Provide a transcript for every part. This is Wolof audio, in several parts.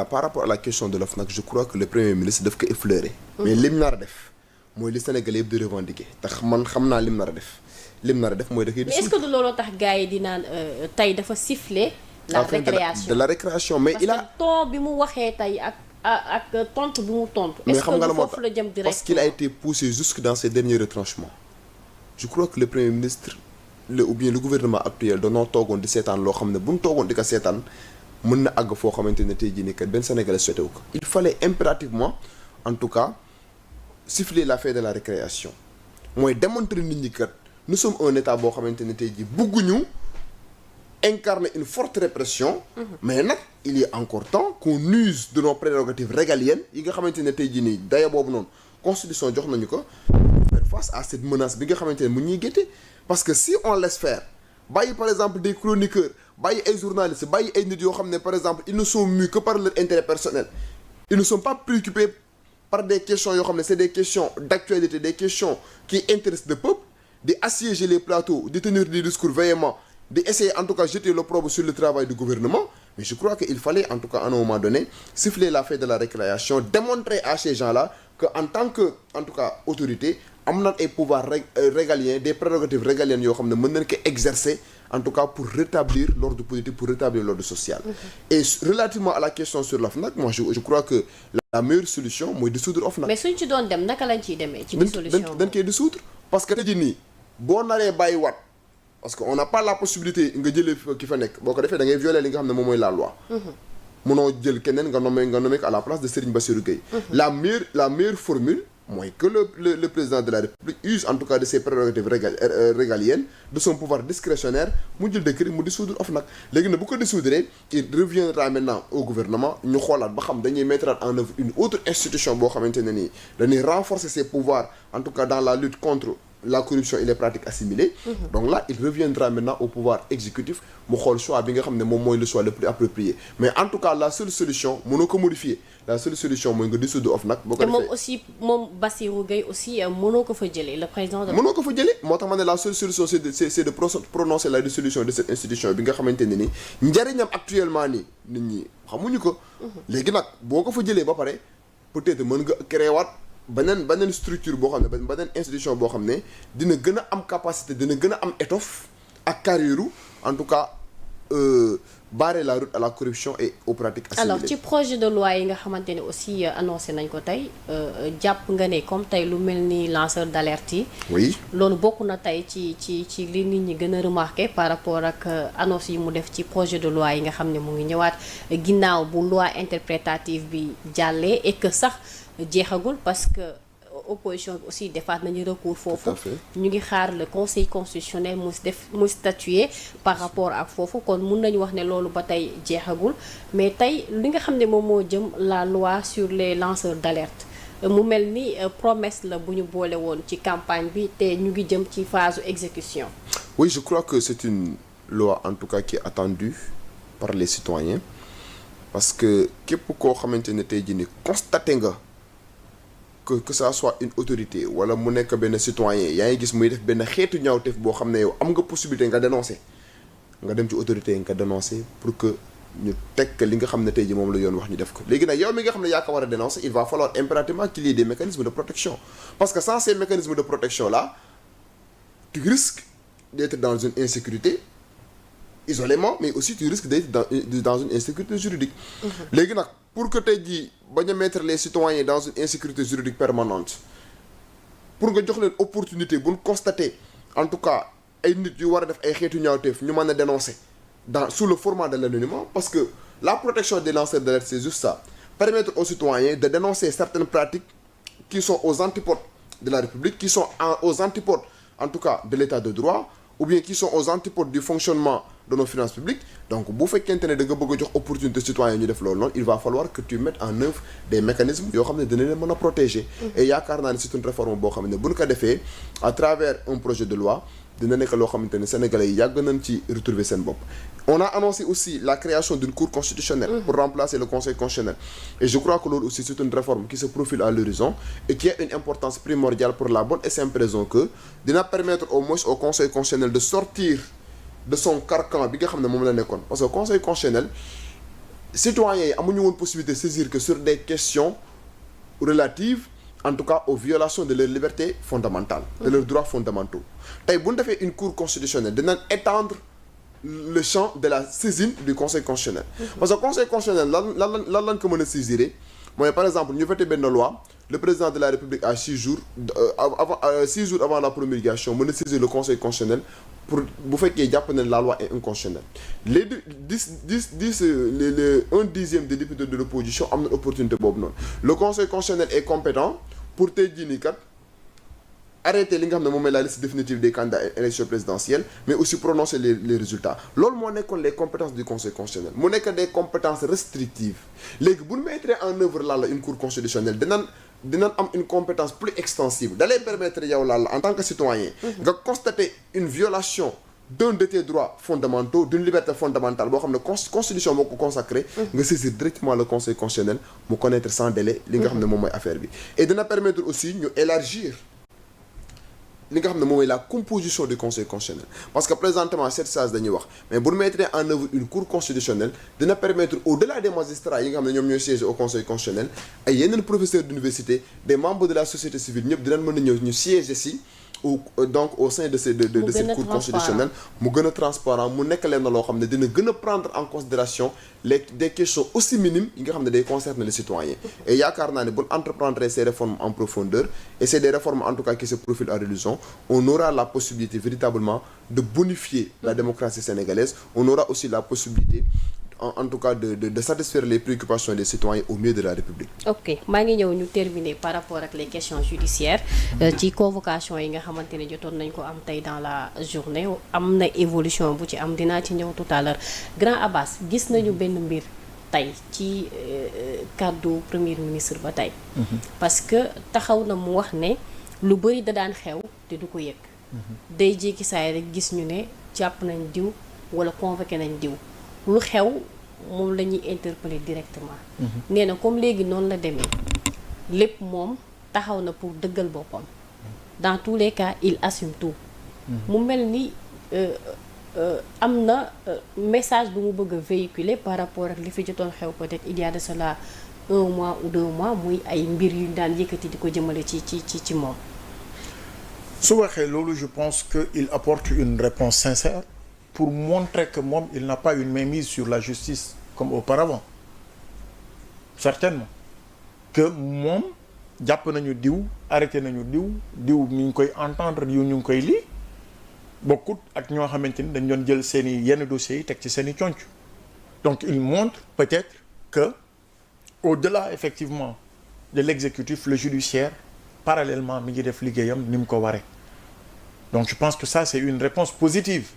par rapport à la question de l'OFNAC je crois que le premier ministre daf ko effleurer. mais lim nar a def mooy li Sénégalais yëpp di revendiquer tax man xam naa lim nar a def mooy da koy. mais est-ce que du looloo tax gars yi di naan tey dafa siffler la récréation de la récréation mais il a parce que ton bi mu waxee tey ak tontu bi mu tontu. mais est-ce xam nga que la moo foofu la jëm direct parce qu'il a été poussé jusque dans ses derniers retranchements je crois que le premier ministre ou bien le gouvernement actuel danoo toogoon di seetaan loo xam ne bu ñu toogoon di ko seetaan mën na àgg foo xamante ne tey jii nii kat benn Sénégalais souhaité wu ko. il fallait impérativement en tout cas siffler la fin de la récréation mooy démontrer nit ñi kat nous sommes un état boo xamante ne tey jii bugguñu incarner une forte répression. mais nag il est encore temps qu'on use de nos prérogatives régaliennes yi nga xamante ne tey jii nii daya boobu noonu constitution jox nañu ko faire face à cette menace bi nga xamante ne mu ñuy gétte parce que si on laisse faire bàyyi par exemple des chroniqueurs bàyyi ay journalistes bàyyi ay nit yoo xam ne par exemple ils ne sont mus que par leur intérêt personnel ils ne sont pas préoccupés par des questions yoo xam ne c'est des questions d'actualité des questions qui intéressent le peuple di assiéger les plateaux di tenir des discours véhéments di essayer en tout cas jeter l'opprobre sur le travail du gouvernement mais je crois que il fallait en tout cas à un moment donné siffler la fin de la récréation démontrer à ces gens-là que en tant que en tout cas autorité am na ay pouvoirs régaliens des prérogatives régaliennes yoo xam ne mën nañ ko exercer en tout cas pour rétablir l'ordre politique pour rétablir l'ordre social. et relativement à la question sur l'OFNAC moi je crois que la meilleure solution mooy dissoudre OFNAC. mais suñ ci doon dem naka lañ ciy demee. ci dissolution dañ koy dissoudre parce que tey jii nii boo naree bàyyi waat parce que on n'a pas la possibilité nga jëlee ki fa nekk boo ko defee da ngay violer li nga xam ne moom mooy la loi. mënoo jël keneen nga nommé ko à la place de Serigne Bassirou Gueye. la meilleure formule mooy que le président de la République use en tout cas de ses prérogatives régaliennes de son pouvoir discrétionnaire mu jël décret mu dissoudre OFNAC léegi nag bu ko dissoudre il reviendra maintenant au gouvernement ñu xoolaat ba xam dañuy mettre en œuvre une autre institution boo xamante ne nii dañuy renforcer ses pouvoirs en tout cas dans la lutte contre la corruption et les pratiques assimilées. donc là il reviendra maintenant au pouvoir exécutif mu xool choix bi nga xam ne moom mooy le choix le plus approprié mais en tout cas la seule solution mënoo ko modifier la seule solution mooy nga dissoudre OFNAC. boo ko defee te moom aussi moom Bassirou Gueye aussi mënoo ko fa jëlee le président de. mënoo ko fa jëlee moo tax ma ne la seule solution c'est de prononcer la dissolution de cette institution bi nga xamante ne ni njëriñam actuellement nii nit ñi xamuñu ko. léegi nag boo ko fa jëlee ba pare peut-être mën nga créer waat. beneen structure boo xam ne beneen institution boo xam ne dina gën a am capacité dina gën a am étoffe ak carrière en tout cas barrer la route à la corruption et aux pratiques assimilées. alors ci projet de loi yi nga xamante ne aussi annoncé nañ ko tey jàpp nga ne comme tey lu mel ni lanceur d'alerte yi. oui loolu bokk na tey ci li nit ñi gën a remarqué par rapport ak annonce yi mu def ci projet de loi yi nga xam ne mu ngi ñëwaat ginnaaw bu loi interprétative bi jàllee et que sax. jeexagul parce que opposition bi aussi defaat nañu recours foofu ñu ngi xaar le conseil constitutionnel mu statuer par rapport ak foofu kon mun nañu wax ne loolu ba tey jeexagul mais tey li nga xam ne moom moo jëm la loi sur les lanceurs d'alerte mu mel ni promesse la bu ñu boole woon ci campagne bi te ñu ngi jëm ci phase exécution. oui je crois que c'est une loi en tout cas qui est attendue par les citoyens parce que képp koo xamante ne tey jii ni constaté nga que ça soit une autorité wala mu nekk benn citoyen yaa ngi gis muy def benn xeetu ñaawteef boo xam ne yow am nga possibilité nga dénoncer nga dem ci autorité yi nga dénoncer pour que ñu teg li nga xam ne tey ji moom la yoon wax ñu def ko léegi nag yow mi nga xam ne yaa ko war a dénoncer il va falloir impérativement qu'il y ait des mécanismes de protection parce que sans ces mécanismes de protection là tu risques d'être dans une insécurité isolément mais aussi tu risques d'être dans une insécurité juridique léegi nag pour que tey jii bañ a mettre les citoyens dans une insécurité juridique permanente pour nga jox leen opportunité bu ñu constater en tout cas ay nit yu war a def ay xeetu ñaawteef ñu mën a dénoncer sous le format de l'anonymat parce que la protection des lanceurs d'alerte c'est juste ça permettre aux citoyens de dénoncer certaines pratiques qui sont aux antipodes de la République qui sont aux antipodes en tout cas de l'état de droit ou bien qui sont aux antipodes du fonctionnement de nos finances publiques donc bu fekkente ne da nga bëgg a jox opportunité citoyen ñu def loolu noonu il va falloir que tu mettes en œuvre des mécanismes yoo xam ne dina leen mën a protéger et yaakaar naa ne c'est une réforme boo xam ne bu ñu ko defee à travers un projet de loi dina nekk loo xamante ne sénégalais yi yàgg nañ ci retrouver seen bopp on a annoncé aussi la création d'une cour constitutionnelle pour remplacer le conseil constitutionnel et je crois que loolu aussi c'est une réforme qui se profile à l'horizon et qui a une importance primordiale pour la bonne et simple raison que dina permettre au moins au conseil constitutionnel de sortir de son carcan bi nga xam ne moom la nekkoon parce que conseil constitutionnel citoyens yi amuñu woon possibilité de saisir que sur des questions relatives en tout cas aux violations de leurs libertés fondamentales de leurs droits fondamentaux tey bu ñu defee une cour constitutionnelle dinañ étendre le champ de la saisine du conseil constitutionnel parce que conseil constitutionnel lan lañ ko mën a saisir mooy par exemple ñu voté benn loi le président de la République a 6 jours avant la promulgation mën a saisir le conseil constitutionnel pour bu fekkee jàpp ne la loi est inconstitutionnelle les 1/10 des députés de l'opposition am na opportunité boobu noonu le conseil constitutionnel est compétent pour tey jii nii kat arrêter li nga xam ne moom mooy la liste définitive des candidats à élection présidentielle mais aussi prononcer les résultats loolu moo nekkoon les compétences du conseil constitutionnel mu nekk des compétences restrictives léegi bu ñu mettre en œuvre la une cour constitutionnelle dinañ am une compétence plus extensive da lay permettre yow en tant que citoyen nga constater une violation d'un de tes droits fondamentaux d'une liberté fondamentale boo xam ne constitution moo ko consacré nga saisir directement le conseil constitutionnel mu connaître sans délai li nga xam ne moom mooy affaire bi et dina permettre aussi ñu élargir li nga xam ne moom mooy la composition du conseil constitutionnel parce que présentement cette sage dañuy wax mais bu ñu mettre en œuvre une cour constitutionnelle dina permettre au-delà des magistrats yi nga xam ne ñoom ñooy siéger au conseil constitutionnel ay yeneen professeurs d'université des membres de la société civile ñëpp dinañ mën a ñëw ñu siéger si donc au sein de cette cour constitutionnelle mu gën a transparent mu nekk leen na loo xam ne dina gën a prendre en considération des questions aussi minimes yi nga xam ne day concerner les citoyens et yaakaar naa ne bu entreprendre ces réformes en profondeur et c'est des réformes en tout cas qui se profilent à l'horizon on aura la possibilité véritablement de bonifier la démocratie sénégalaise on aura aussi la possibilité en tout cas de satisfaire les préoccupations des citoyens au mieux de la République. Ok maa ngi ñëw ñu terminer par rapport ak les questions judiciaires ci convocation yi nga xamante ne jotoon nañ ko am tey dans la journée am na évolution bu ci am dinaa ci ñëw tout à l'heure Grand Abbas gis nañu benn mbir tey ci kàddu premier ministre ba tey. parce que taxaw na mu wax ne lu bëri da daan xew te du ko yëg. day jékki saay rek gis ñu ne jàpp nañ diw wala convoqué nañ diw. lu xew moom la ñuy interpeller directement nee na comme léegi noonu la demee lépp moom taxaw na pour dëggal boppam dans tous les cas il assume tout mu mel ni am na message bu mu bëgg a véhiculer par rapport ak li fi jotoon xew peut-être il y a de cela 1 mois ou 2 mois muy ay mbir yu ñu daan yëkkati di ko jëmale ci moom su waxee loolu je pense que il apporte une réponse sincère pour montrer que moom il n'a pas une mainmise sur la justice comme auparavant certainement que moom jàpp nañu diw arrêté nañu diw mi ngi koy entendre diw ñu ngi koy lii bokkut ak ñoo xamante ni dañ doon jël seen i yenn dossiers yi teg ci seen i conc donc il montre peut-être que au-delà effectivement de l'exécutif le judiciaire parallèlement mi ngi def liggéeyam ni mu ko waree donc je pense que ça c'est une réponse positive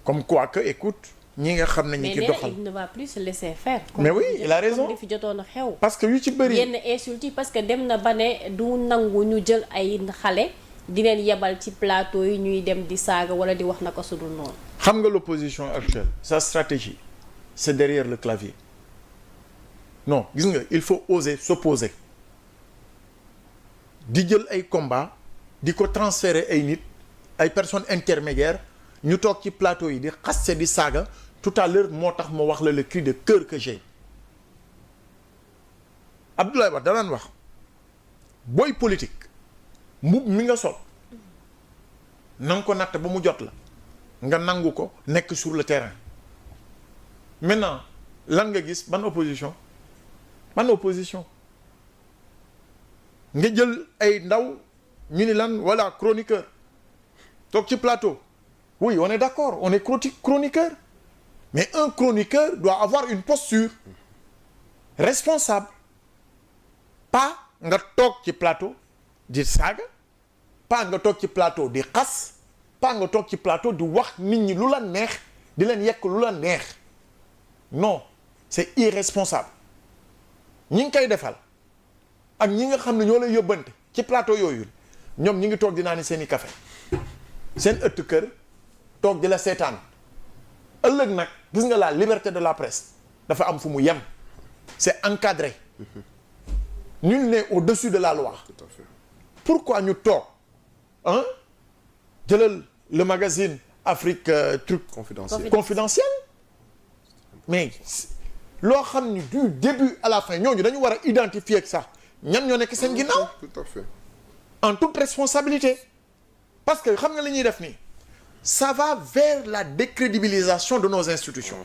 comme quoi que écoute ñi nga xam ne ñi ci doxal mais il ne va plus se laisser faire. mais oui il a raison comme li fi jotoon a xew. parce que yu ci bëri yenn insultes yi parce que dem na ba ne du nangu ñu jël ay xale di leen yebal ci plateau yi ñuy dem di saaga wala di wax naka su dul noonu. xam nga l'opposition actuelle sa stratégie c'est derrière le clavier non gis nga il faut oser s'opposer di jël ay combats di ko transférer ay nit ay personnes intermédiaires. ñu toog ci plateau yi di xaste di saaga tout à l'heure moo tax ma wax la le cri de cœur que j'ai Abdoulaye Wade danaan wax booy politique mbub mi nga sol na nga ko natt ba mu jot la nga nangu ko nekk sur le terrain maintenant lan nga gis ban opposition nga jël ay ndaw ñu ni lan voilà chroniqueur toog ci plateau oui on est d'accord on est chroniqueur mais un chroniqueur doit avoir une posture responsable pas nga toog ci plateau di saaga pas nga toog ci plateau di xas pas nga toog ci plateau di wax nit ñi lu la neex di leen yekk lu la neex non c'est irresponsable ñi ngi koy defal ak ñi nga xam ne ñoo lay yóbbante ci plateau yooyu ñoom ñi ngi toog di naan seen i café seen ëtt kër toog di la seetaan ëllëg nag gis nga la liberté de la presse dafa am fu mu yem c'est encadré nul n'est au-dessus de la loi. Tout à fait. Pourquoi ñu toog jëlal le magazine Afrique truc confidentiel mais loo xam ni du début à la fin ñooñu dañu war a identifier ak sax ñan ñoo nekk seen ginnaaw. tout à fait. En toute responsabilité parce que xam nga li ñuy def nii ça va vers la décrédibilisation de nos institutions.